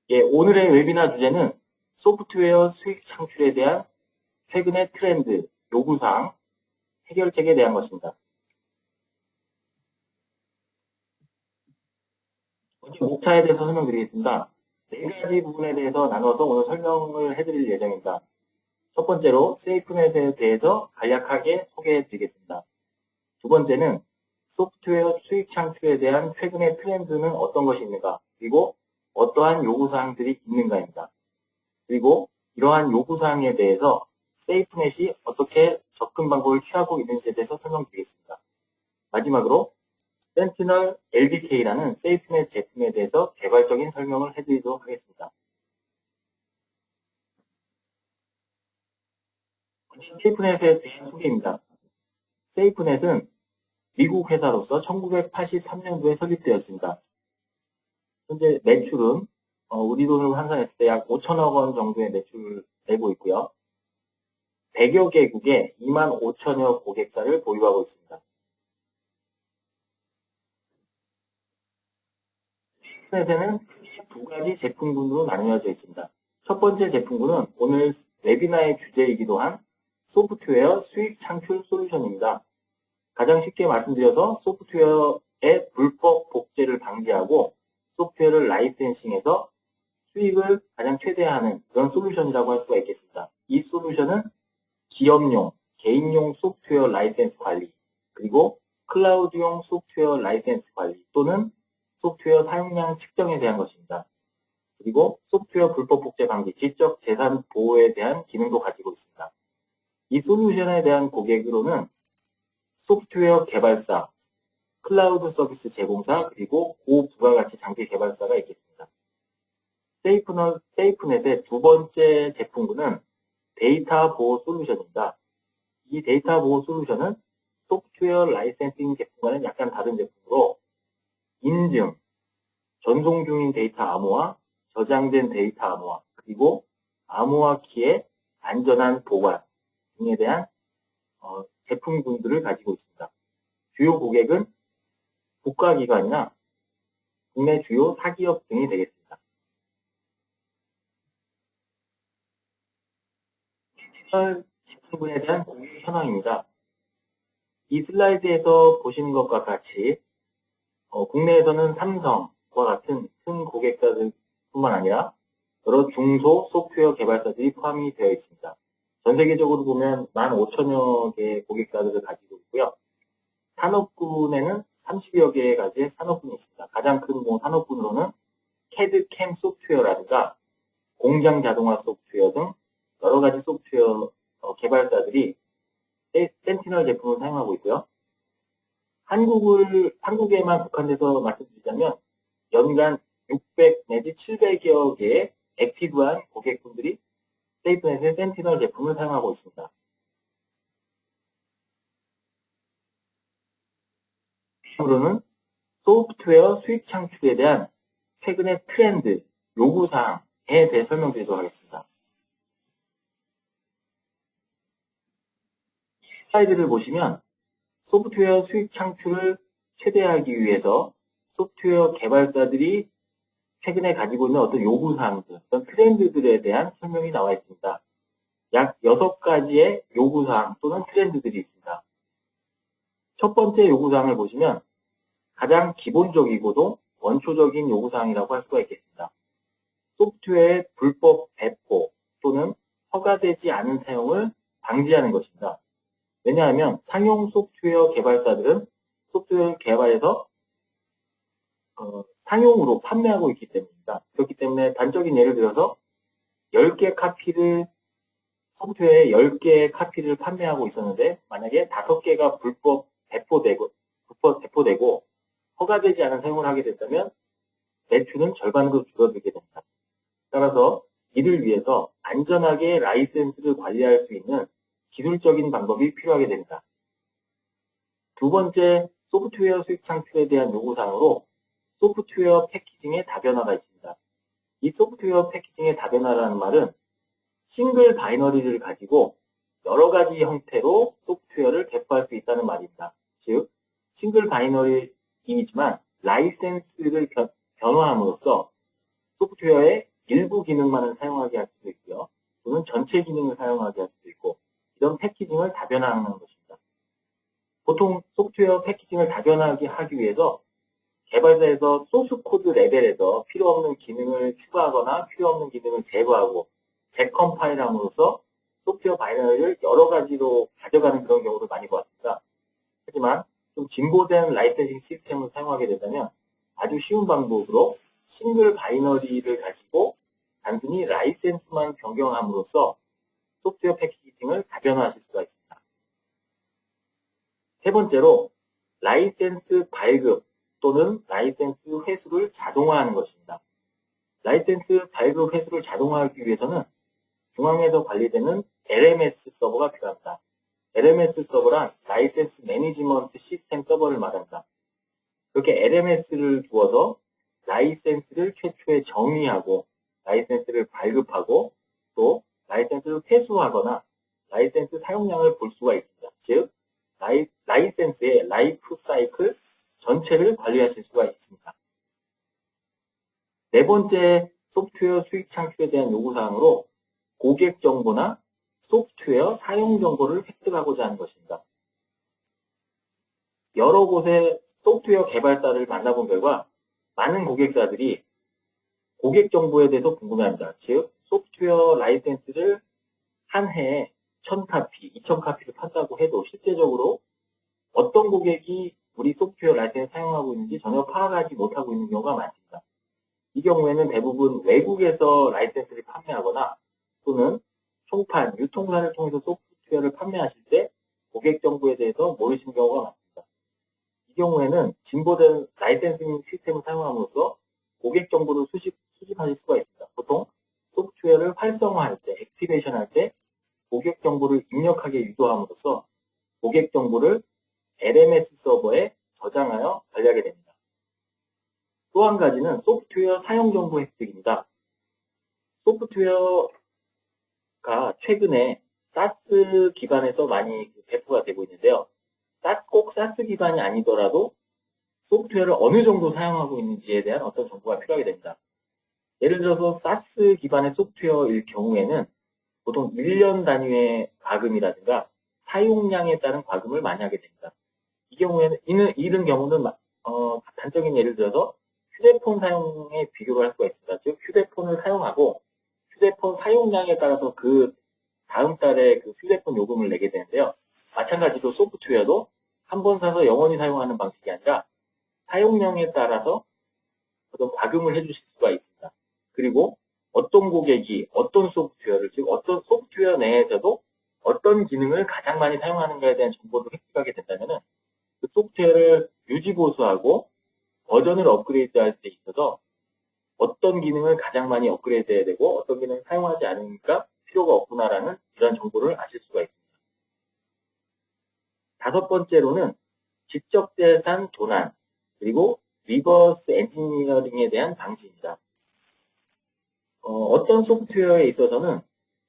예, 오늘의 웨비나 주제는 소프트웨어 수익 창출에 대한 최근의 트렌드, 요구사항, 해결책에 대한 것입니다. 먼저 목차에 대해서 설명드리겠습니다. 네 가지 부분에 대해서 나눠서 오늘 설명을 해드릴 예정입니다. 첫 번째로 세이프넷에 대해서 간략하게 소개해드리겠습니다. 두 번째는 소프트웨어 수익 창출에 대한 최근의 트렌드는 어떤 것이 있는가, 그리고 어떠한 요구사항들이 있는가입니다. 그리고 이러한 요구사항에 대해서 세이프넷이 어떻게 접근 방법을 취하고 있는지에 대해서 설명드리겠습니다. 마지막으로 센티널 LDK라는 세이프넷 제품에 대해서 개괄적인 설명을 해드리도록 하겠습니다. 세이프넷에 대한 소개입니다. 세이프넷은 미국 회사로서 1983년도에 설립되었습니다. 현재 매출은 우리 돈으로 환산했을 때 약 5천억 원 정도의 매출을 내고 있고요. 100여 개국에 2만 5천여 고객사를 보유하고 있습니다. 세이프넷에는 두 가지 제품군으로 나뉘어져 있습니다. 첫 번째 제품군은 오늘 웨비나의 주제이기도 한 소프트웨어 수익 창출 솔루션입니다. 가장 쉽게 말씀드려서 소프트웨어의 불법 복제를 방지하고 소프트웨어를 라이센싱해서 수익을 가장 최대화하는 그런 솔루션이라고 할 수가 있겠습니다. 이 솔루션은 기업용, 개인용 소프트웨어 라이센스 관리, 그리고 클라우드용 소프트웨어 라이센스 관리 또는 소프트웨어 사용량 측정에 대한 것입니다. 그리고 소프트웨어 불법 복제 방지, 지적 재산 보호에 대한 기능도 가지고 있습니다. 이 솔루션에 대한 고객으로는 소프트웨어 개발사, 클라우드 서비스 제공사, 그리고 고부가가치 장비 개발사가 있겠습니다. 세이프넷의 두 번째 제품군은 데이터 보호 솔루션입니다. 이 데이터 보호 솔루션은 소프트웨어 라이센싱 제품과는 약간 다른 제품으로 인증, 전송 중인 데이터 암호화, 저장된 데이터 암호화, 그리고 암호화 키의 안전한 보관 등에 대한 제품군들을 가지고 있습니다. 주요 고객은 국가기관이나 국내 주요 사기업 등이 되겠습니다. 제품군에 대한 고객 현황입니다. 이 슬라이드에서 보시는 것과 같이 국내에서는 삼성과 같은 큰 고객사들 뿐만 아니라 여러 중소 소프트웨어 개발사들이 포함이 되어 있습니다. 전 세계적으로 보면 15,000여 개의 고객사들을 가지고 있고요. 산업군에는 30여 개의 가지의 산업군이 있습니다. 가장 큰 산업군으로는 캐드캠 소프트웨어라든가 공장 자동화 소프트웨어 등 여러 가지 소프트웨어 개발사들이 센티널 제품을 사용하고 있고요. 한국에만 국한돼서 말씀드리자면 연간 600 내지 700여 개의 액티브한 고객분들이 세이프넷의 센티널 제품을 사용하고 있습니다. 다음으로는 소프트웨어 수익 창출에 대한 최근의 트렌드, 요구사항에 대해 설명드리도록 하겠습니다. 슬라이드를 보시면 소프트웨어 수익 창출을 최대화하기 위해서 소프트웨어 개발사들이 최근에 가지고 있는 어떤 요구사항들, 어떤 트렌드들에 대한 설명이 나와 있습니다. 약 6가지의 요구사항 또는 트렌드들이 있습니다. 첫 번째 요구사항을 보시면 가장 기본적이고도 원초적인 요구사항이라고 할 수가 있겠습니다. 소프트웨어의 불법 배포 또는 허가되지 않은 사용을 방지하는 것입니다. 왜냐하면 상용 소프트웨어 개발사들은 소프트웨어 개발에서 상용으로 판매하고 있기 때문입니다. 그렇기 때문에 단적인 예를 들어서 10개 카피를 소프트웨어에 10개의 카피를 판매하고 있었는데 만약에 5개가 불법 배포되고 허가되지 않은 사용을 하게 된다면 매출은 절반으로 줄어들게 됩니다. 따라서 이를 위해서 안전하게 라이센스를 관리할 수 있는 기술적인 방법이 필요하게 됩니다. 두 번째, 소프트웨어 수익 창출에 대한 요구사항으로 소프트웨어 패키징의 다변화가 있습니다. 이 소프트웨어 패키징의 다변화라는 말은 싱글 바이너리를 가지고 여러 가지 형태로 소프트웨어를 배포할 수 있다는 말입니다. 즉, 싱글 바이너리이지만 라이센스를 변화함으로써 소프트웨어의 일부 기능만을 사용하게 할 수도 있고요. 또는 전체 기능을 사용하게 할 수도 있고, 이런 패키징을 다변화하는 것입니다. 보통 소프트웨어 패키징을 다변화하게 하기 위해서 개발사에서 소스 코드 레벨에서 필요 없는 기능을 추가하거나 필요 없는 기능을 제거하고 재컴파일함으로써 소프트웨어 바이너리를 여러 가지로 가져가는 그런 경우를 많이 보았습니다. 하지만 좀 진보된 라이센싱 시스템을 사용하게 된다면 아주 쉬운 방법으로 싱글 바이너리를 가지고 단순히 라이센스만 변경함으로써 소프트웨어 패키징을 다변화하실 수가 있습니다. 세 번째로 라이센스 발급 또는 라이센스 회수를 자동화하는 것입니다. 라이센스 발급 회수를 자동화하기 위해서는 중앙에서 관리되는 LMS 서버가 필요합니다. LMS 서버란 라이센스 매니지먼트 시스템 서버를 말합니다. 그렇게 LMS를 두어서 라이센스를 최초에 정의하고 라이센스를 발급하고 또 라이센스를 회수하거나 라이센스 사용량을 볼 수가 있습니다. 즉 라이센스의 라이프 사이클 전체를 관리하실 수가 있습니다. 네 번째 소프트웨어 수익 창출에 대한 요구사항으로 고객 정보나 소프트웨어 사용 정보를 획득하고자 하는 것입니다. 여러 곳의 소프트웨어 개발사를 만나본 결과 많은 고객사들이 고객 정보에 대해서 궁금해합니다. 즉 소프트웨어 라이센스를 한 해에 1000카피, 2000카피를 판다고 해도 실제적으로 어떤 고객이 우리 소프트웨어 라이센스 사용하고 있는지 전혀 파악하지 못하고 있는 경우가 많습니다. 이 경우에는 대부분 외국에서 라이센스를 판매하거나 또는 총판, 유통사를 통해서 소프트웨어를 판매하실 때 고객 정보에 대해서 모르시는 경우가 많습니다. 이 경우에는 진보된 라이센싱 시스템을 사용함으로써 고객 정보를 수집하실 수가 있습니다. 보통 소프트웨어를 활성화할 때, 액티베이션 할 때 고객 정보를 입력하게 유도함으로써 고객 정보를 LMS 서버에 저장하여 관리하게 됩니다. 또 한 가지는 소프트웨어 사용 정보 획득입니다. 소프트웨어가 최근에 사스 기반에서 많이 배포가 되고 있는데요. 꼭 사스 기반이 아니더라도 소프트웨어를 어느 정도 사용하고 있는지에 대한 어떤 정보가 필요하게 됩니다. 예를 들어서 사스 기반의 소프트웨어일 경우에는 보통 1년 단위의 과금이라든가 사용량에 따른 과금을 많이 하게 됩니다. 이 경우에는 이런 경우는 단적인 예를 들어서 휴대폰 사용에 비교를 할 수가 있습니다. 즉 휴대폰을 사용하고 휴대폰 사용량에 따라서 그 다음 달에 그 휴대폰 요금을 내게 되는데요. 마찬가지로 소프트웨어도 한 번 사서 영원히 사용하는 방식이 아니라 사용량에 따라서 어떤 과금을 해주실 수가 있습니다. 그리고 어떤 고객이 어떤 소프트웨어를, 즉 어떤 소프트웨어 내에서도 어떤 기능을 가장 많이 사용하는가에 대한 정보를 획득하게 된다면 그 소프트웨어를 유지 보수하고 버전을 업그레이드할 때 있어서 어떤 기능을 가장 많이 업그레이드해야 되고 어떤 기능을 사용하지 않으니까 필요가 없구나라는 이런 정보를 아실 수가 있습니다. 다섯 번째로는 지적재산 도난 그리고 리버스 엔지니어링에 대한 방지입니다. 어떤 소프트웨어에 있어서는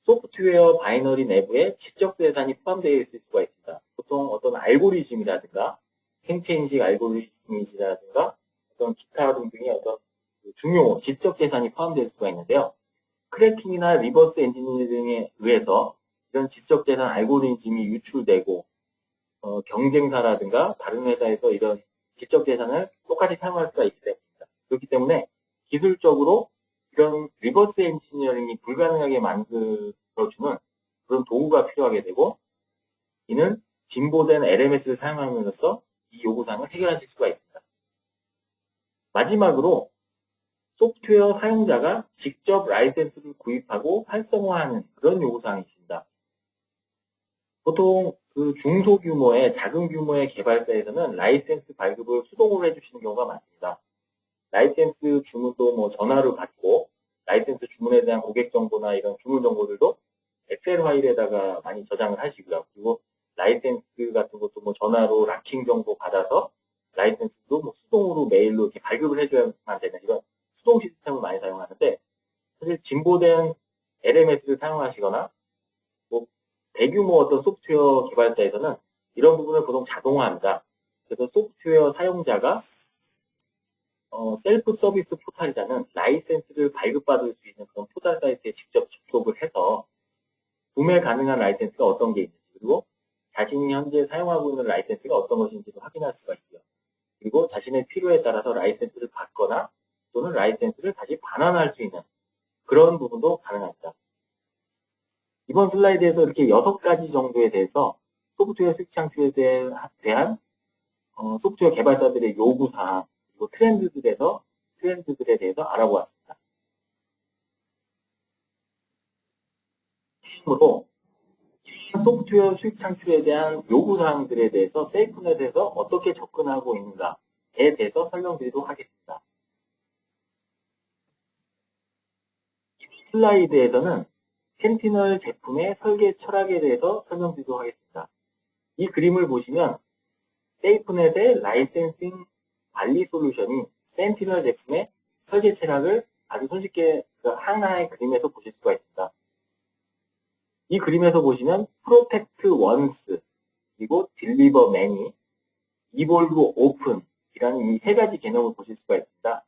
소프트웨어 바이너리 내부에 지적재산이 포함되어 있을 수가 있습니다. 보통 어떤 알고리즘이라든가 생체 인식 알고리즘이라든가 어떤 기타 등등의 어떤 중요 지적재산이 포함될 수가 있는데요. 크래킹이나 리버스 엔지니어링에 의해서 이런 지적재산 알고리즘이 유출되고 경쟁사라든가 다른 회사에서 이런 지적재산을 똑같이 사용할 수가 있기 때문입니다. 그렇기 때문에 기술적으로 이런 리버스 엔지니어링이 불가능하게 만들어주는 그런 도구가 필요하게 되고 이는 진보된 LMS를 사용함으로써 이 요구사항을 해결하실 수가 있습니다. 마지막으로 소프트웨어 사용자가 직접 라이센스를 구입하고 활성화하는 그런 요구사항이 있습니다. 보통 그 중소규모의 작은 규모의 개발사에서는 라이센스 발급을 수동으로 해주시는 경우가 많습니다. 라이센스 주문도 뭐 전화로 받고 라이센스 주문에 대한 고객 정보나 이런 주문 정보들도 엑셀 파일에다가 많이 저장을 하시고요. 그리고 라이센스 같은 것도 뭐 전화로 락킹 정보 받아서 라이센스도 뭐 수동으로 메일로 이렇게 발급을 해줘야만 되는 이런 수동 시스템을 많이 사용하는데 사실 진보된 LMS를 사용하시거나 뭐 대규모 어떤 소프트웨어 개발사에서는 이런 부분을 보통 자동화합니다. 그래서 소프트웨어 사용자가 셀프 서비스 포탈이라는 라이센스를 발급받을 수 있는 그런 포털 사이트에 직접 접속을 해서 구매 가능한 라이센스가 어떤 게 있는지, 그리고 자신이 현재 사용하고 있는 라이센스가 어떤 것인지도 확인할 수가 있고요. 그리고 자신의 필요에 따라서 라이센스를 받거나 또는 라이센스를 다시 반환할 수 있는 그런 부분도 가능합니다. 이번 슬라이드에서 이렇게 6가지 정도에 대해서 소프트웨어 수익 창출에 대한 소프트웨어 개발사들의 요구사항, 그리고 트렌드들에 대해서 알아보았습니다. 처음으로 소프트웨어 수익 창출에 대한 요구사항들에 대해서 세이프넷에서 어떻게 접근하고 있는가에 대해서 설명드리도록 하겠습니다. 슬라이드에서는 센티널 제품의 설계 철학에 대해서 설명드리도록 하겠습니다. 이 그림을 보시면 세이프넷의 라이센싱 관리 솔루션이 센티널 제품의 설계 철학을 아주 손쉽게 하나의 그림에서 보실 수가 있습니다. 이 그림에서 보시면 프로텍트 원스, 그리고 딜리버 매니, 이볼브 오픈이라는 이 3가지 개념을 보실 수가 있습니다.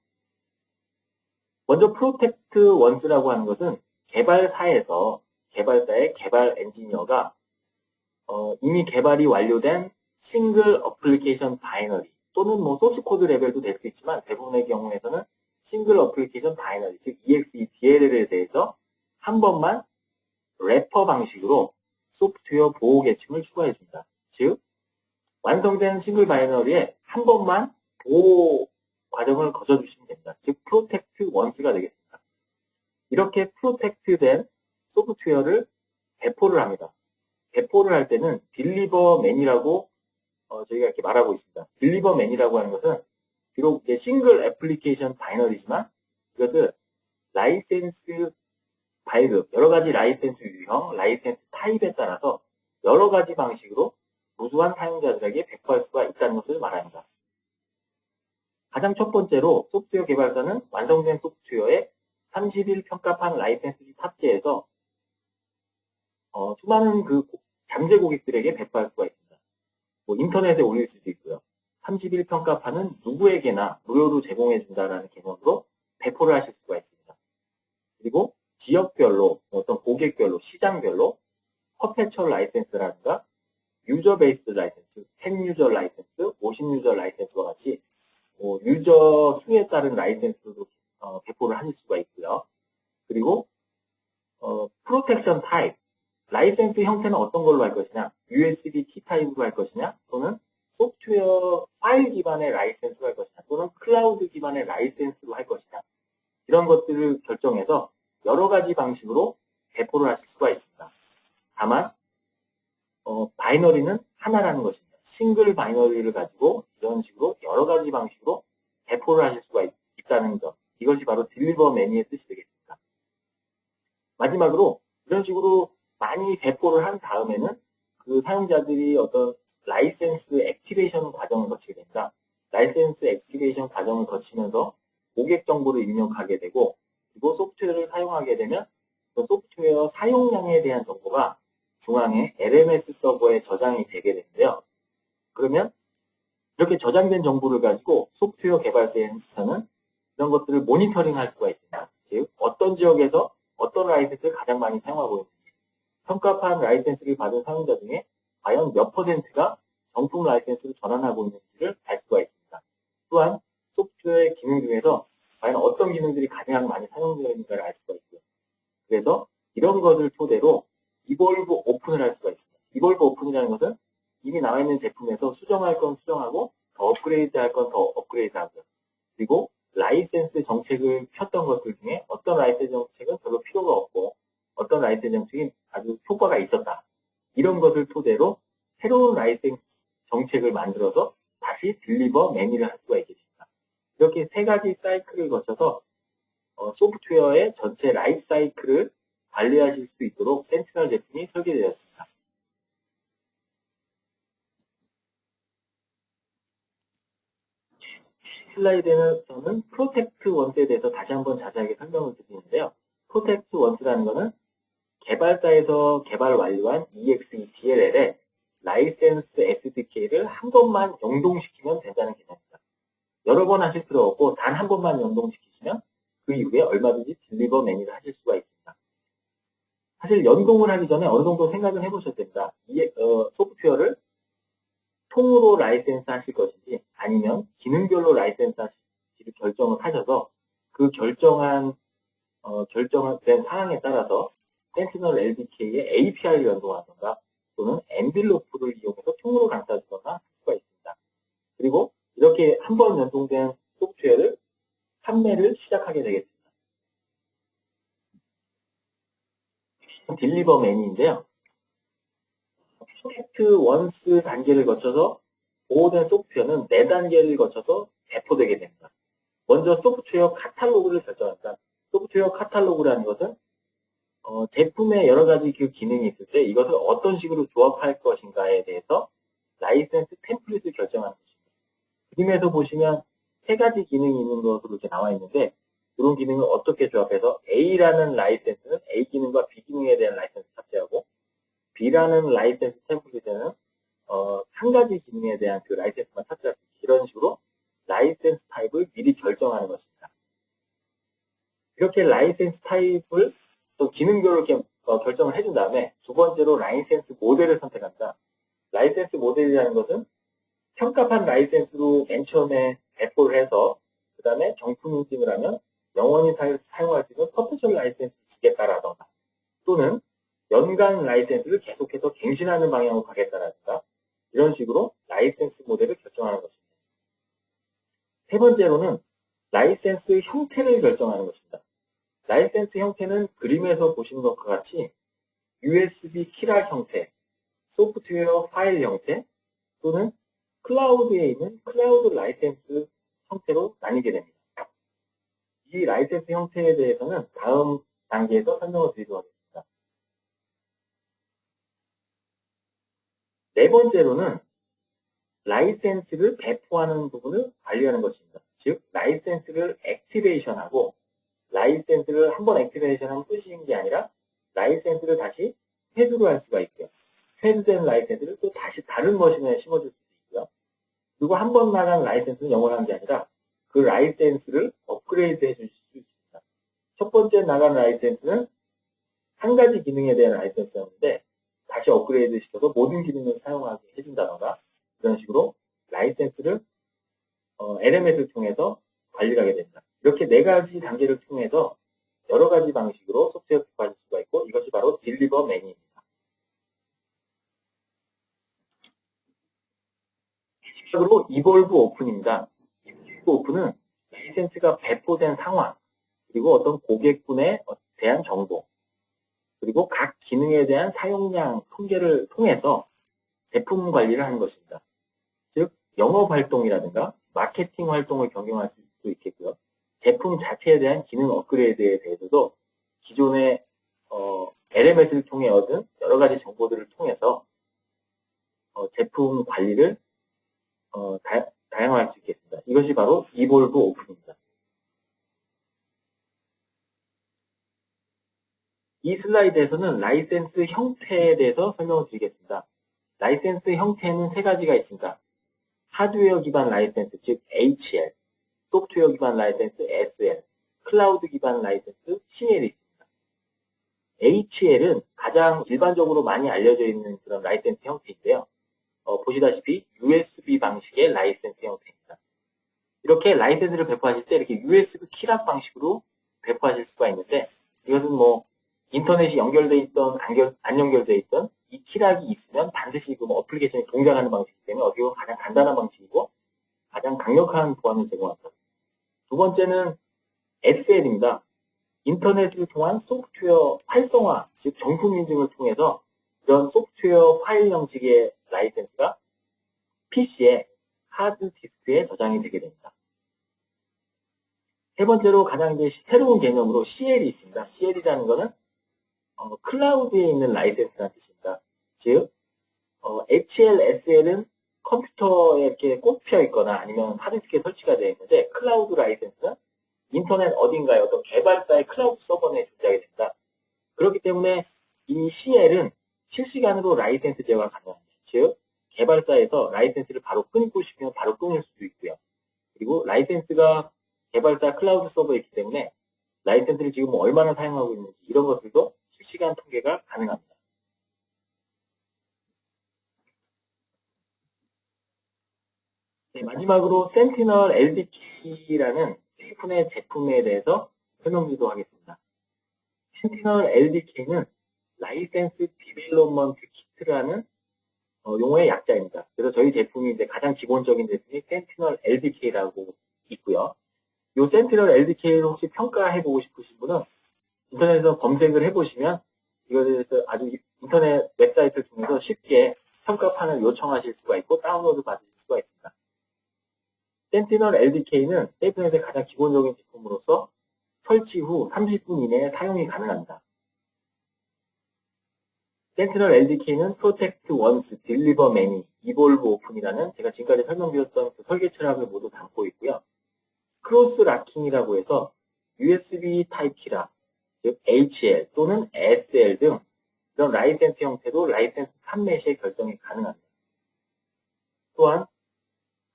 먼저 프로텍트 원스라고 하는 것은 개발사의 개발 엔지니어가 이미 개발이 완료된 싱글 어플리케이션 바이너리 또는 뭐 소스 코드 레벨도 될 수 있지만 대부분의 경우에서는 싱글 어플리케이션 바이너리, 즉 EXE, DLL에 대해서 한 번만 래퍼 방식으로 소프트웨어 보호 계층을 추가해 줍니다. 즉 완성된 싱글 바이너리에 한 번만 보호 과정을 거쳐주시면 됩니다. 즉 프로텍트 원스가 되겠습니다. 이렇게 프로텍트된 소프트웨어를 배포를 합니다. 배포를 할 때는 딜리버 맨이라고 저희가 이렇게 말하고 있습니다. 딜리버 맨이라고 하는 것은 비록 싱글 애플리케이션 바이너리지만 이것을 라이센스 발급, 여러 가지 라이센스 유형, 라이센스 타입에 따라서 여러 가지 방식으로 무수한 사용자들에게 배포할 수가 있다는 것을 말합니다. 가장 첫 번째로 소프트웨어 개발사는 완성된 소프트웨어에 30일 평가판 라이센스를 탑재해서 수많은 잠재 고객들에게 배포할 수가 있습니다. 뭐 인터넷에 올릴 수도 있고요. 30일 평가판은 누구에게나 무료로 제공해 준다는 개념으로 배포를 하실 수가 있습니다. 그리고 지역별로, 어떤 고객별로, 시장별로 퍼페추얼 라이센스라든가 유저 베이스 라이센스, 10 유저 라이센스, 50 유저 라이센스와 같이 유저 수에 따른 라이센스로 배포를 하실 수가 있고요. 그리고 프로텍션 타입, 라이센스 형태는 어떤 걸로 할 것이냐, USB 키 타입으로 할 것이냐, 또는 소프트웨어 파일 기반의 라이센스로 할 것이냐, 또는 클라우드 기반의 라이센스로 할 것이냐, 이런 것들을 결정해서 여러 가지 방식으로 배포를 하실 수가 있습니다. 다만 바이너리는 하나라는 것입니다. 싱글 바이너리를 가지고 이런 식으로 여러 가지 방식으로 배포를 하실 수가 있다는 점, 이것이 바로 딜리버 매니의 뜻이 되겠습니다. 마지막으로 이런 식으로 많이 배포를 한 다음에는 그 사용자들이 어떤 라이센스 액티베이션 과정을 거치게 됩니다. 라이센스 액티베이션 과정을 거치면서 고객 정보를 입력하게 되고, 그리고 소프트웨어를 사용하게 되면 그 소프트웨어 사용량에 대한 정보가 중앙에 LMS 서버에 저장이 되게 되는데요. 그러면 이렇게 저장된 정보를 가지고 소프트웨어 개발사에서는 이런 것들을 모니터링 할 수가 있습니다. 즉 어떤 지역에서 어떤 라이센스를 가장 많이 사용하고 있는지, 평가판 라이센스를 받은 사용자 중에 과연 몇 %가 정품 라이센스를 전환하고 있는지를 알 수가 있습니다. 또한 소프트웨어의 기능 중에서 과연 어떤 기능들이 가장 많이 사용되어 있는가를 알 수가 있고요. 그래서 이런 것을 토대로 이볼브 오픈을 할 수가 있습니다. 이볼브 오픈이라는 것은 이미 나와 있는 제품에서 수정할 건 수정하고 더 업그레이드 할 건 더 업그레이드 하고요. 그리고 라이센스 정책을 폈던 것들 중에 어떤 라이센스 정책은 별로 필요가 없고 어떤 라이센스 정책이 아주 효과가 있었다. 이런 것을 토대로 새로운 라이센스 정책을 만들어서 다시 딜리버 매니를 할 수가 있게 됩니다. 이렇게 3가지 사이클을 거쳐서 소프트웨어의 전체 라이프 사이클을 관리하실 수 있도록 센티널 제품이 설계되었습니다. 슬라이드에서는 프로텍트 원스에 대해서 다시 한번 자세하게 설명을 드리는데요. 프로텍트 원스라는 것은 개발사에서 개발 완료한 EXE DLL에 라이센스 SDK를 한 번만 연동시키면 된다는 개념입니다. 여러 번 하실 필요 없고 단 한 번만 연동시키시면 그 이후에 얼마든지 딜리버 매니를 하실 수가 있습니다. 사실 연동을 하기 전에 어느 정도 생각을 해보셔야 됩니다. 소프트웨어를 통으로 라이센스 하실 것인지 아니면 기능별로 라이센스 하실지를 결정을 하셔서 그 결정된 상황에 따라서 센티널 LDK의 API를 연동하던가 또는 엔빌로프를 이용해서 통으로 감싸주거나 할 수가 있습니다. 그리고 이렇게 한 번 연동된 소프트웨어를 판매를 시작하게 되겠습니다. 딜리버 매니인데요. 프로젝트 원스 단계를 거쳐서 보호된 소프트웨어는 4단계를 거쳐서 배포되게 됩니다. 먼저 소프트웨어 카탈로그를 결정합니다. 소프트웨어 카탈로그라는 것은 제품에 여러 가지 그 기능이 있을 때 이것을 어떤 식으로 조합할 것인가에 대해서 라이센스 템플릿을 결정하는 것입니다. 그림에서 보시면 3가지 기능이 있는 것으로 이렇게 나와 있는데 이런 기능을 어떻게 조합해서 A라는 라이센스는 A 기능과 B 기능에 대한 라이센스 탑재하고 B라는 라이센스 템플릿에는 한 가지 기능에 대한 그 라이센스만 탑재할 수 있게 이런 식으로 라이센스 타입을 미리 결정하는 것입니다. 이렇게 라이센스 타입을 또 기능별로 이렇게 결정을 해준 다음에 두 번째로 라이센스 모델을 선택합니다. 라이센스 모델이라는 것은 평가판 라이센스로 맨 처음에 배포를 해서 그 다음에 정품 인증을 하면 영원히 사용할 수 있는 퍼페셜 라이센스를 주겠다라던가 또는 연간 라이센스를 계속해서 갱신하는 방향으로 가겠다라든가 이런 식으로 라이센스 모델을 결정하는 것입니다. 세 번째로는 라이센스 형태를 결정하는 것입니다. 라이센스 형태는 그림에서 보시는 것과 같이 USB 키락 형태, 소프트웨어 파일 형태 또는 클라우드에 있는 클라우드 라이센스 형태로 나뉘게 됩니다. 이 라이센스 형태에 대해서는 다음 단계에서 설명을 드리도록 하겠습니다. 네 번째로는 라이센스를 배포하는 부분을 관리하는 것입니다. 즉, 라이센스를 액티베이션하고 라이센스를 한번 액티베이션하면 끝인 게 아니라 라이센스를 다시 회수를 할 수가 있고요. 회수된 라이센스를 또 다시 다른 머신에 심어줄 수도 있고요. 그리고 한 번 나간 라이센스는 영원한 게 아니라 그 라이센스를 업그레이드 해줄 수 있습니다. 첫 번째 나간 라이센스는 한 가지 기능에 대한 라이센스였는데 다시 업그레이드 시켜서 모든 기능을 사용하게 해준다던가 이런 식으로 라이센스를 LMS를 통해서 관리를 하게 됩니다. 이렇게 4가지 단계를 통해서 여러 가지 방식으로 소프트웨어를 배포할 수가 있고 이것이 바로 딜리버 매니입니다. 마지막으로 이볼브 오픈입니다. 이볼브 오픈은 라이센스가 배포된 상황 그리고 어떤 고객분에 대한 정보 그리고 각 기능에 대한 사용량 통계를 통해서 제품 관리를 하는 것입니다. 즉 영업 활동이라든가 마케팅 활동을 변경할 수도 있겠고요. 제품 자체에 대한 기능 업그레이드에 대해서도 기존의 LMS를 통해 얻은 여러 가지 정보들을 통해서 제품 관리를 다양화할 수 있겠습니다. 이것이 바로 이볼브 오픈입니다. 이 슬라이드에서는 라이센스 형태에 대해서 설명을 드리겠습니다. 라이센스 형태는 3가지가 있습니다. 하드웨어 기반 라이센스, 즉 HL, 소프트웨어 기반 라이센스 SL, 클라우드 기반 라이센스 CL이 있습니다. HL은 가장 일반적으로 많이 알려져 있는 그런 라이센스 형태인데요. 보시다시피 USB 방식의 라이센스 형태입니다. 이렇게 라이센스를 배포하실 때 이렇게 USB 키락 방식으로 배포하실 수가 있는데 이것은 뭐 인터넷이 연결돼 있던 안 연결돼 있던 이 키락이 있으면 반드시 그 어플리케이션이 동작하는 방식이기 때문에 어떻게 보면 가장 간단한 방식이고 가장 강력한 보안을 제공합니다. 두 번째는 SL입니다. 인터넷을 통한 소프트웨어 활성화, 즉 정품 인증을 통해서 이런 소프트웨어 파일 형식의 라이센스가 PC에 하드디스크에 저장이 되게 됩니다. 세 번째로 가장 이제 새로운 개념으로 CL이 있습니다. CL이라는 것은 클라우드에 있는 라이센스라는 뜻입니다. 즉, HL, SL은 컴퓨터에 이렇게 꼽혀 있거나 아니면 하드디스크에 설치가 되어 있는데 클라우드 라이센스는 인터넷 어딘가에 어떤 개발사의 클라우드 서버 내에 존재하게 됩니다. 그렇기 때문에 이 CL은 실시간으로 라이센스 제어가 가능합니다. 즉, 개발사에서 라이센스를 바로 끊고 싶으면 바로 끊을 수도 있고요. 그리고 라이센스가 개발사 클라우드 서버에 있기 때문에 라이센스를 지금 얼마나 사용하고 있는지 이런 것들도 실시간 통계가 가능합니다. 네, 마지막으로 센티널 LDK라는 세이프넷 제품에 대해서 설명드리도록 하겠습니다. 센티널 LDK는 라이센스 디벨롭먼트 키트라는 용어의 약자입니다. 그래서 저희 제품이 이제 가장 기본적인 제품이 센티널 LDK라고 있고요. 이 센티널 LDK를 혹시 평가해보고 싶으신 분은 인터넷에서 검색을 해보시면 이거에 대해서 아주 인터넷 웹사이트를 통해서 쉽게 평가판을 요청하실 수가 있고 다운로드 받으실 수가 있습니다. 센티널 LDK는 세이프넷의 가장 기본적인 제품으로서 설치 후 30분 이내에 사용이 가능합니다. 센티널 LDK는 Protect Once, Deliver Many, Evolve Open이라는 제가 지금까지 설명드렸던 그 설계 철학을 모두 담고 있고요. 크로스 락킹이라고 해서 USB 타입키라, 즉 HL 또는 SL 등 이런 라이센스 형태로 라이센스 판매 시에 결정이 가능합니다. 또한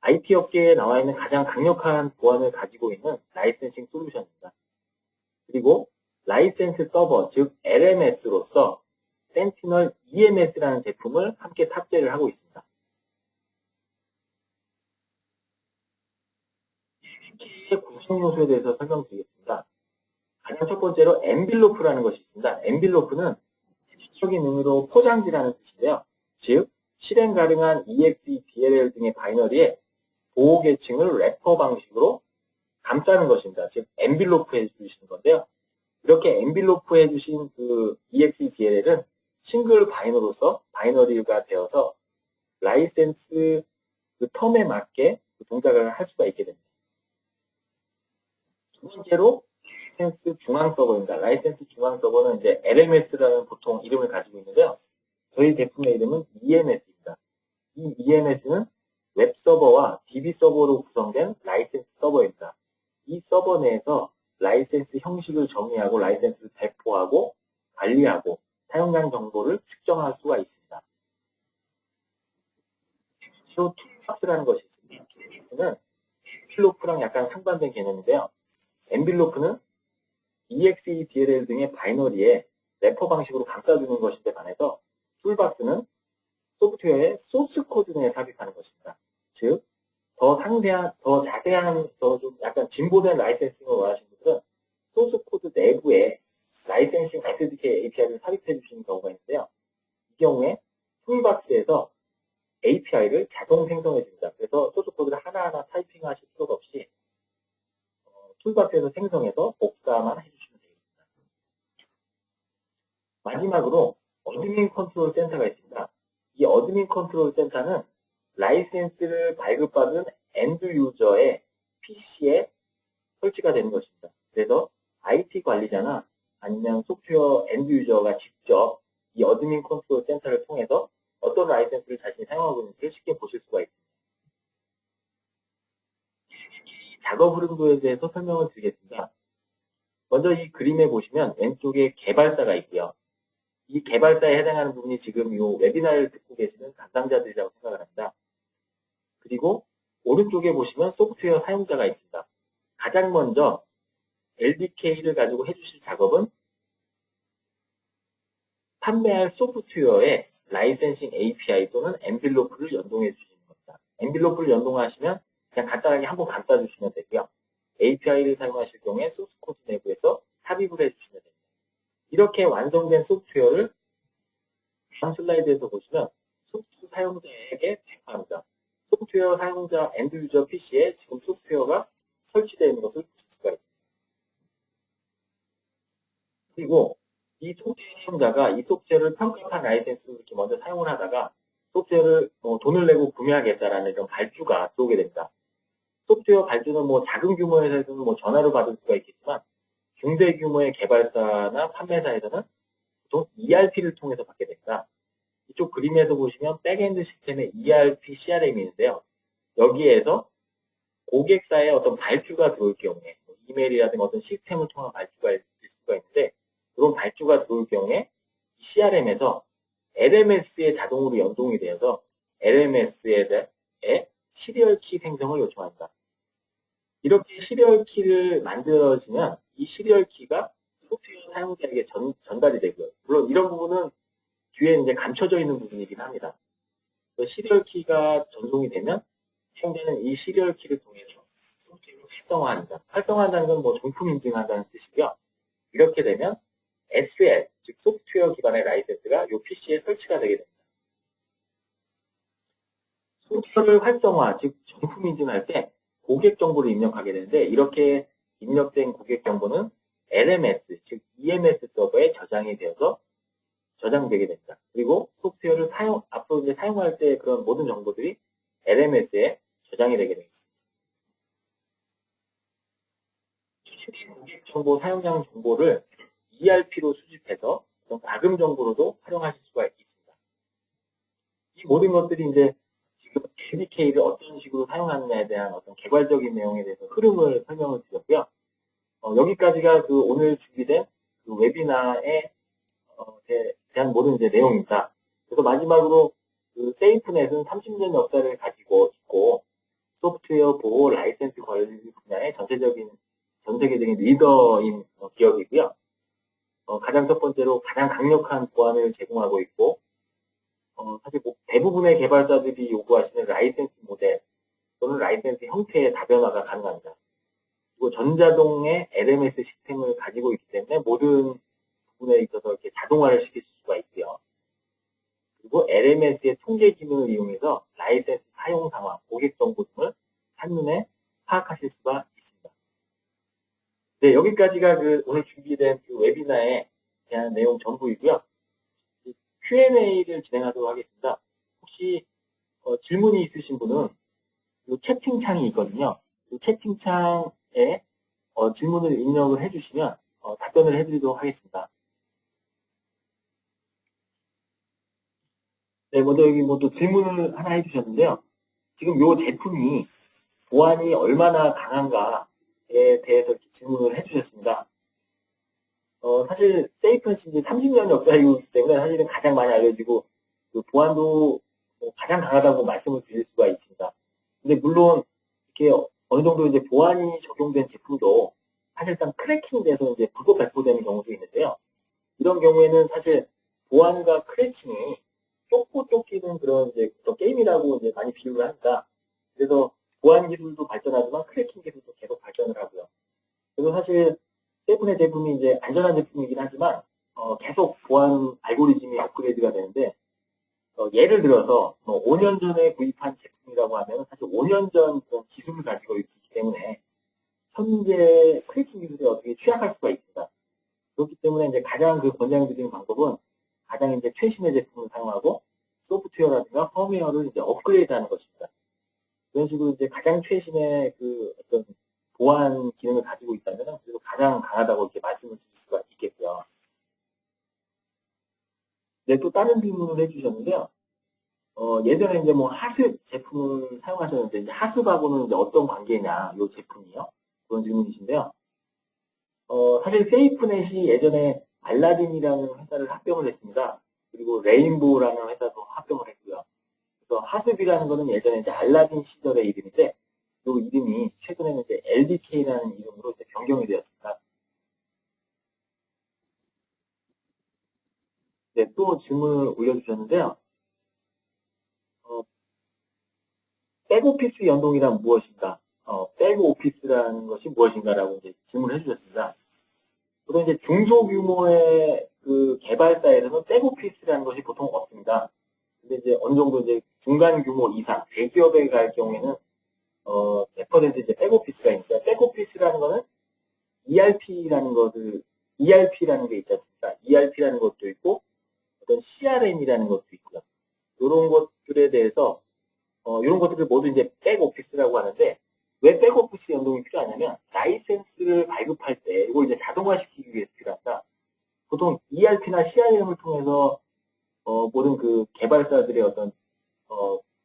IT 업계에 나와 있는 가장 강력한 보안을 가지고 있는 라이센싱 솔루션입니다. 그리고 라이센스 서버, 즉 LMS로서 센티널 EMS라는 제품을 함께 탑재를 하고 있습니다. EMS의 구성 요소에 대해서 설명드리겠습니다. 가장 첫 번째로 엔빌로프라는 것이 있습니다. 엔빌로프는 적인 의미로 포장지라는 뜻인데요. 즉, 실행 가능한 EXE, DLL 등의 바이너리에 보호 계층을 래퍼 방식으로 감싸는 것입니다. 즉, 엔빌로프 해주시는 건데요. 이렇게 엔빌로프 해주신 그 EXE, DLL은 싱글 바이너로서 바이너리가 되어서 라이센스 그 텀에 맞게 그 동작을 할 수가 있게 됩니다. 두 번째로 라이센스 중앙 서버입니다. 라이센스 중앙 서버는 이제 LMS라는 보통 이름을 가지고 있는데요. 저희 제품의 이름은 EMS입니다. 이 EMS는 웹 서버와 DB 서버로 구성된 라이센스 서버입니다. 이 서버 내에서 라이센스 형식을 정의하고 라이센스를 배포하고 관리하고 사용량 정보를 측정할 수가 있습니다. 또 툴박스라는 것이 있습니다. 툴박스는 엔빌로프랑 약간 상반된 개념인데요. 엔빌로프는 EXE, DLL 등의 바이너리에 래퍼 방식으로 감싸주는 것인데 반해서 툴박스는 소프트웨어의 소스 코드 내에 삽입하는 것입니다. 즉, 더 상세한, 더 자세한, 더 좀 약간 진보된 라이센싱을 원하시는 분들은 소스 코드 내부에 라이센싱 SDK API를 삽입해 주시는 경우가 있는데요. 이 경우에 툴박스에서 API를 자동 생성해 줍니다. 그래서 소스 코드를 하나하나 타이핑 하실 필요가 없이 툴박스에서 생성해서 복사만 해주시면 되겠습니다. 마지막으로 어드민 컨트롤 센터가 있습니다. 이 어드민 컨트롤 센터는 라이센스를 발급받은 엔드 유저의 PC에 설치가 되는 것입니다. 그래서 IT 관리자나 아니면 소프트웨어 엔드 유저가 직접 이 어드민 컨트롤 센터를 통해서 어떤 라이센스를 자신이 사용하고 있는지를 쉽게 보실 수가 있습니다. 작업 흐름도에 대해서 설명을 드리겠습니다. 먼저 이 그림에 보시면 왼쪽에 개발사가 있고요. 이 개발사에 해당하는 부분이 지금 이 웨비나를 듣고 계시는 담당자들이라고 생각을 합니다. 그리고 오른쪽에 보시면 소프트웨어 사용자가 있습니다. 가장 먼저 LDK를 가지고 해주실 작업은 판매할 소프트웨어에 라이센싱 API 또는 엔빌로프를 연동해 주시는 겁니다. 엔빌로프를 연동하시면 그냥 간단하게 한번 감싸 주시면 되고요. API를 사용하실 경우에 소스 코드 내부에서 삽입을 해주시면 됩니다. 이렇게 완성된 소프트웨어를 다음 슬라이드에서 보시면 소프트웨어 사용자에게 배포합니다. 소프트웨어 사용자 엔드 유저 PC에 지금 소프트웨어가 설치되어 있는 것을 보실 수가 있습니다. 그리고 이 소프트웨어 사용자가 이 소프트웨어를 평가한 라이센스를 이렇게 먼저 사용을 하다가 소프트웨어를 돈을 내고 구매하겠다라는 이런 발주가 들어오게 됩니다. 소프트웨어 발주는 뭐 작은 규모에서는 뭐 전화로 받을 수가 있겠지만 중대 규모의 개발사나 판매사에서는 보통 ERP를 통해서 받게 됩니다. 이쪽 그림에서 보시면 백엔드 시스템의 ERP, CRM이 있는데요. 여기에서 고객사의 어떤 발주가 들어올 경우에 이메일이라든가 어떤 시스템을 통한 발주가 있을 수가 있는데 그런 발주가 들어올 경우에 CRM에서 LMS에 자동으로 연동이 되어서 LMS에 시리얼 키 생성을 요청합니다. 이렇게 시리얼 키를 만들어지면 이 시리얼 키가 소프트웨어 사용자에게 전달이 되고요. 물론 이런 부분은 뒤에 이제 감춰져 있는 부분이긴 합니다. 시리얼 키가 전송이 되면 사용자는 이 시리얼 키를 통해서 소프트웨어를 활성화한다. 활성화한다는 건 뭐 정품 인증한다는 뜻이고요. 이렇게 되면 SL, 즉 소프트웨어 기반의 라이센스가 이 PC에 설치가 되게 됩니다. 소프트웨어를 활성화, 즉 정품 인증할 때 고객 정보를 입력하게 되는데 이렇게 입력된 고객 정보는 LMS, 즉 EMS 서버에 저장이 되어서 저장되게 됩니다. 그리고 소프트웨어를 앞으로 이제 사용할 때 그런 모든 정보들이 LMS에 저장이 되게 되겠습니다. 수집된 고객 정보, 사용량 정보를 ERP로 수집해서 과금 정보로도 활용하실 수가 있습니다. 이 모든 것들이 이제 지금 ADK를 어떤 식으로 사용하느냐에 대한 어떤 개괄적인 내용에 대해서 흐름을 설명을 드렸고요. 여기까지가 그 오늘 준비된 그 웨비나에 대한 모든 이제 내용입니다. 그래서 마지막으로 그 세이프넷은 30년 역사를 가지고 있고 소프트웨어 보호 라이센스 관리 분야의 전 세계적인 리더인 기업이고요. 가장 첫 번째로 가장 강력한 보안을 제공하고 있고 사실 뭐 대부분의 개발자들이 요구하시는 라이센스 모델 또는 라이센스 형태의 다변화가 가능합니다. 그리고 전자동의 LMS 시스템을 가지고 있기 때문에 모든 부분에 있어서 이렇게 자동화를 시킬 수가 있고요. 그리고 LMS의 통계 기능을 이용해서 라이센스 사용 상황, 고객 정보 등을 한눈에 파악하실 수가 있습니다. 네, 여기까지가 그 오늘 준비된 그 웨비나에 대한 내용 전부이고요. Q&A를 진행하도록 하겠습니다. 혹시 질문이 있으신 분은 이 채팅창이 있거든요. 이 채팅창에 질문을 입력을 해주시면 답변을 해드리도록 하겠습니다. 네, 먼저 여기 뭐 또 질문을 하나 해주셨는데요. 지금 이 제품이 보안이 얼마나 강한가에 대해서 이렇게 질문을 해주셨습니다. 사실 세이프는 이제 30년 역사이기 때문에 사실은 가장 많이 알려지고 그 보안도 가장 강하다고 말씀을 드릴 수가 있습니다. 근데 물론 이렇게 어느 정도 이제 보안이 적용된 제품도 사실상 크래킹돼서 이제 부도 배포되는 경우도 있는데요. 이런 경우에는 사실 보안과 크래킹이 쫓고 쫓기는 그런 이제 어떤 게임이라고 이제 많이 비유를 합니다. 그래서 보안 기술도 발전하지만 크래킹 기술도 계속 발전을 하고요. 그래서 사실 세이프넷 제품이 이제 안전한 제품이긴 하지만 계속 보안 알고리즘이 업그레이드가 되는데 예를 들어서 5년 전에 구입한 제품이라고 하면 사실 5년 전 그런 기술을 가지고 있기 때문에 현재 크래킹 기술에 어떻게 취약할 수가 있습니다. 그렇기 때문에 이제 가장 그 권장드리는 방법은 가장 이제 최신의 제품을 사용하고 소프트웨어라든가 펌웨어를 이제 업그레이드하는 것입니다. 그런 식으로 이제 가장 최신의 그 어떤 보안 기능을 가지고 있다면 그래도 가장 강하다고 이렇게 말씀을 드릴 수가 있겠고요. 네, 또 다른 질문을 해주셨는데요. 예전에 이제 뭐 하습 제품을 사용하셨는데 이제 하습하고는 이제 어떤 관계냐, 이 제품이요? 그런 질문이신데요. 사실 세이프넷이 예전에 알라딘이라는 회사를 합병을 했습니다. 그리고 레인보우라는 회사도 합병을 했고요. 그래서 하습이라는 거는 예전에 이제 알라딘 시절의 이름인데 이 이름이 최근에는 이제 LDK라는 이름으로 이제 변경이 되었습니다. 네, 또 질문을 올려주셨는데요. 백오피스 연동이란 무엇인가? 백오피스라는 것이 무엇인가라고 이제 질문을 해주셨습니다. 보통 이제 중소규모의 그 개발사에서는 백오피스라는 것이 보통 없습니다. 근데 이제 어느 정도 이제 중간 규모 이상, 대기업에 갈 경우에는 100% 이제 백오피스가 있는데, 백오피스라는 거는 ERP라는 게 있지 않습니까? ERP라는 것도 있고, 어떤 CRM이라는 것도 있고요. 이런 것들에 대해서, 이런 것들을 모두 이제 백오피스라고 하는데, 왜 백오피스 연동이 필요하냐면, 라이센스를 발급할 때, 이걸 이제 자동화시키기 위해서 필요합니다. 보통 ERP나 CRM을 통해서, 모든 그 개발사들의 어떤,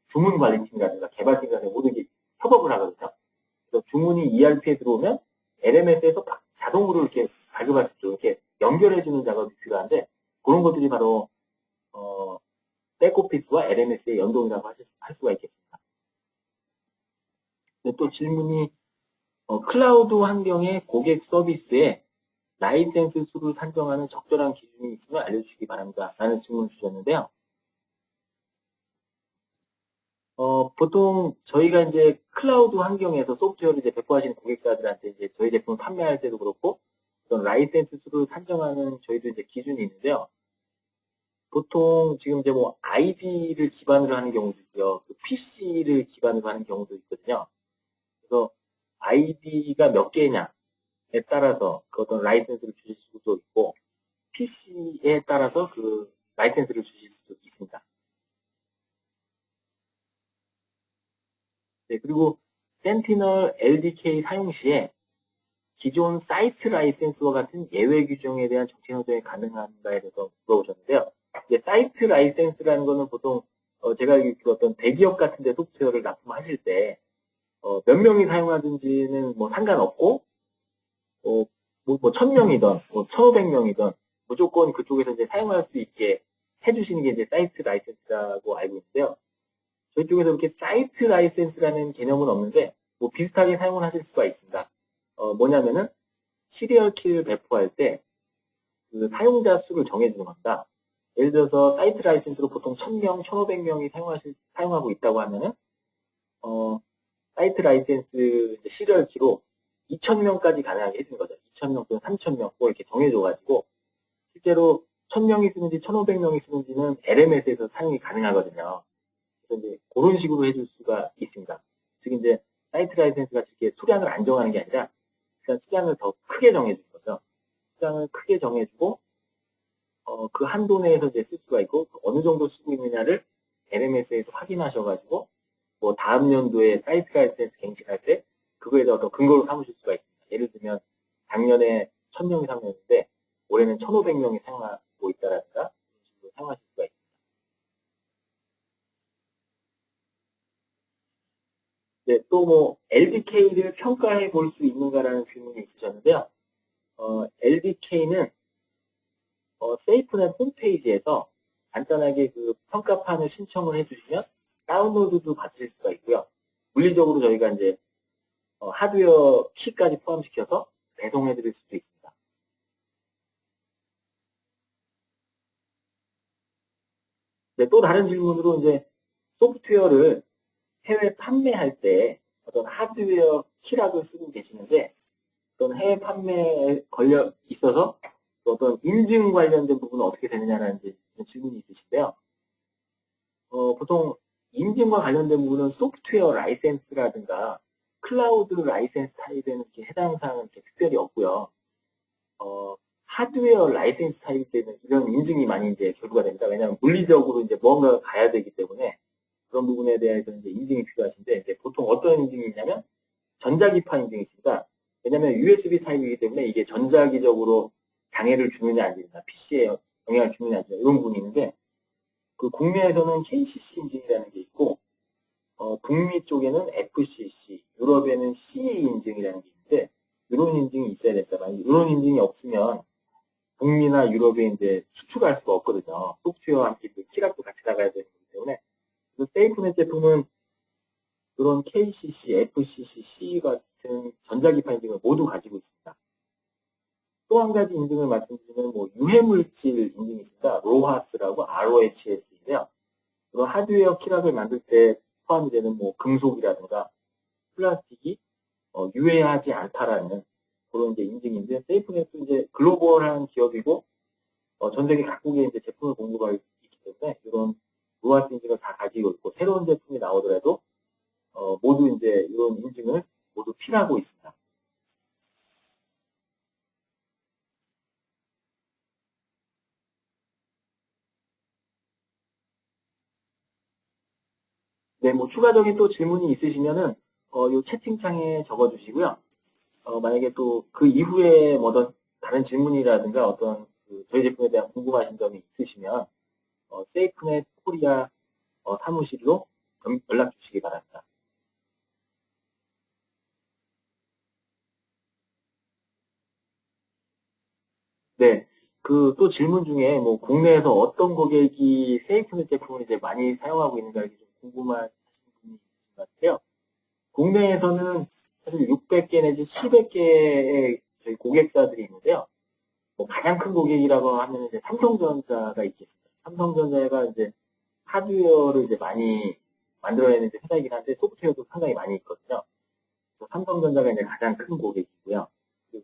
주문 관리팀이라든가 개발팀이라든가 모든 게 협업을 하거든요. 그래서 주문이 ERP에 들어오면 LMS에서 자동으로 이렇게 발급할 수 있도록 이렇게 연결해주는 작업이 필요한데 그런 것들이 바로 백오피스와 LMS의 연동이라고 할 수가 있겠습니다. 또 질문이 클라우드 환경의 고객 서비스에 라이센스 수를 산정하는 적절한 기준이 있으면 알려주시기 바랍니다. 라는 질문을 주셨는데요. 보통 저희가 이제 클라우드 환경에서 소프트웨어를 이제 배포하시는 고객사들한테 이제 저희 제품을 판매할 때도 그렇고, 어떤 라이센스 수를 산정하는 저희도 이제 기준이 있는데요. 보통 지금 이제 뭐 ID를 기반으로 하는 경우도 있고요. PC를 기반으로 하는 경우도 있거든요. 그래서 ID가 몇 개냐에 따라서 그 어떤 라이센스를 주실 수도 있고, PC에 따라서 그 라이센스를 주실 수도 있습니다. 네, 그리고 센티널 LDK 사용 시에 기존 사이트 라이센스와 같은 예외 규정에 대한 정책 조정이 가능한가에 대해서 물어보셨는데요. 이제 사이트 라이센스라는 거는 보통 제가 알기로 어떤 대기업 같은 데 소프트웨어를 납품하실 때 몇 명이 사용하든지는 뭐 상관없고 뭐 1000명이든 뭐 1500명이든 무조건 그쪽에서 이제 사용할 수 있게 해주시는 게 이제 사이트 라이센스라고 알고 있는데요. 저희 쪽에서 이렇게 사이트 라이센스라는 개념은 없는데 뭐 비슷하게 사용을 하실 수가 있습니다. 뭐냐면은 시리얼 키를 배포할 때 그 사용자 수를 정해주는 겁니다. 예를 들어서 사이트 라이센스로 보통 1000명, 1500명이 사용하고 있다고 하면은 사이트 라이센스 시리얼 키로 2000명까지 가능하게 해주는 거죠. 2000명 또는 3000명 뭐 이렇게 정해줘가지고 실제로 1000명이 쓰는지 1500명이 쓰는지는 LMS에서 사용이 가능하거든요. 그래서 이제 그런 식으로 해줄 수가 있습니다. 즉 이제 사이트 라이센스가 이렇게 수량을 안 정하는 게 아니라 일단 수량을 더 크게 정해주는 거죠. 수량을 크게 정해주고 그 한도 내에서 이제 쓸 수가 있고 어느 정도 쓰고 있느냐를 LMS에서 확인하셔가지고 뭐 다음 연도에 사이트 라이센스 갱신할 때 그거에 대해서 어떤 근거로 삼으실 수가 있습니다. 예를 들면 작년에 1000명이 사용했는데 올해는 1500명이 사용하고 있다라든가 그런 식으로 사용하실 수가 있습니다. 네, 또 뭐 LDK를 평가해 볼 수 있는가라는 질문이 있으셨는데요. LDK는 세이프넷 홈페이지에서 간단하게 그 평가판을 신청을 해주시면 다운로드도 받으실 수가 있고요. 물리적으로 저희가 이제 하드웨어 키까지 포함시켜서 배송해 드릴 수도 있습니다. 네, 또 다른 질문으로 이제 소프트웨어를 해외 판매할 때 어떤 하드웨어 키락을 쓰고 계시는데 어떤 해외 판매에 걸려 있어서 어떤 인증 관련된 부분은 어떻게 되느냐라는 질문이 있으신데요. 보통 인증과 관련된 부분은 소프트웨어 라이센스라든가 클라우드 라이센스 타입에는 이렇게 해당 사항은 이렇게 특별히 없고요. 하드웨어 라이센스 타입 때는 이런 인증이 많이 이제 결부가 됩니다. 왜냐하면 물리적으로 이제 뭔가가 가야 되기 때문에 그런 부분에 대해서 이제 인증이 필요하신데 이제 보통 어떤 인증이 있냐면 전자기파 인증이 있습니다. 왜냐하면 USB 타입이기 때문에 이게 전자기적으로 장애를 주느냐 아니냐, PC에 영향을 주느냐 아니냐 이런 부분이 있는데 그 국내에서는 KCC 인증이라는 게 있고 북미 쪽에는 FCC, 유럽에는 CE 인증이라는 게 있는데 이런 인증이 있어야 된다. 이런 인증이 없으면 북미나 유럽에 이제 수출할 수가 없거든요. 소프트웨어와 함께 키락도 같이 나가야 되기 때문에 세이프넷 제품은 그런 KCC, FCC, CE 같은 전자기파 인증을 모두 가지고 있습니다. 또 한 가지 인증을 말씀드리면 뭐 유해물질 인증이 있습니다. 로하스라고 ROHS인데요. 그런 하드웨어 키락을 만들 때 포함이 되는 뭐 금속이라든가 플라스틱이 유해하지 않다라는 그런 이제 인증인데 세이프넷도 이제 글로벌한 기업이고 전 세계 각국에 이제 제품을 공급하고 있기 때문에 이런 로하스 인증을 다 가지고 있고 새로운 제품이 나오더라도 모두 이제 이런 인증을 모두 필요하고 있습니다. 네, 뭐 추가적인 또 질문이 있으시면은 이 채팅창에 적어주시고요. 만약에 또 그 이후에 뭐 어떤 다른 질문이라든가 어떤 저희 제품에 대한 궁금하신 점이 있으시면 세이프넷 코리아 사무실로 연락 주시기 바랍니다. 네, 그 또 질문 중에 뭐 국내에서 어떤 고객이 세이프넷 제품을 이제 많이 사용하고 있는가 좀 궁금하신 분이 있으신 것 같아요. 국내에서는 사실 600개 내지 700개의 저희 고객사들이 있는데요. 뭐 가장 큰 고객이라고 하면 이제 삼성전자가 있겠습니다. 삼성전자가 이제 하드웨어를 이제 많이 만들어내는 회사이긴 한데 소프트웨어도 상당히 많이 있거든요. 그래서 삼성전자가 이제 가장 큰 고객이고요.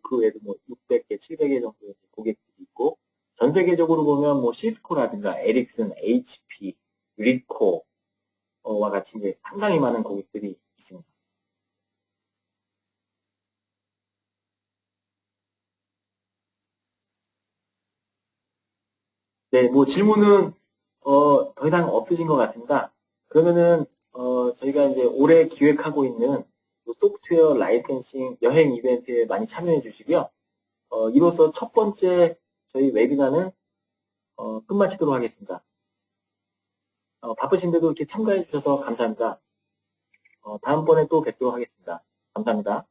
그 외에도 뭐 600개, 700개 정도의 고객들이 있고, 전 세계적으로 보면 뭐 시스코라든가 에릭슨, HP, 리코와 같이 이제 상당히 많은 고객들이 있습니다. 네, 뭐 질문은 더 이상 없으신 것 같습니다. 그러면은 저희가 이제 올해 기획하고 있는 소프트웨어 라이센싱 여행 이벤트에 많이 참여해 주시고요. 이로써 첫 번째 저희 웨비나는 끝마치도록 하겠습니다. 바쁘신데도 이렇게 참가해 주셔서 감사합니다. 다음번에 또 뵙도록 하겠습니다. 감사합니다.